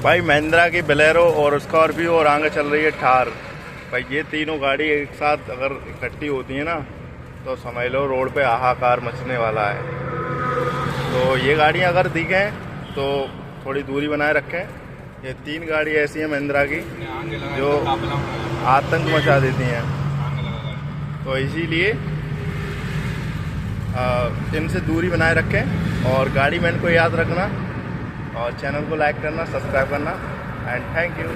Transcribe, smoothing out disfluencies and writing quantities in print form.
भाई महिंद्रा की बोलेरो और स्कॉर्पियो और आगे चल रही है थार। भाई ये तीनों गाड़ी एक साथ अगर इकट्ठी होती है ना तो समझ लो रोड पे हाहाकार मचने वाला है। तो ये गाड़ियाँ अगर दिखें तो थोड़ी दूरी बनाए रखें। ये तीन गाड़ी ऐसी हैं महिंद्रा की जो आतंक मचा देती हैं, तो इसीलिए इनसे दूरी बनाए रखें। और गाड़ी मैन को याद रखना और चैनल को लाइक करना, सब्सक्राइब करना। And thank you.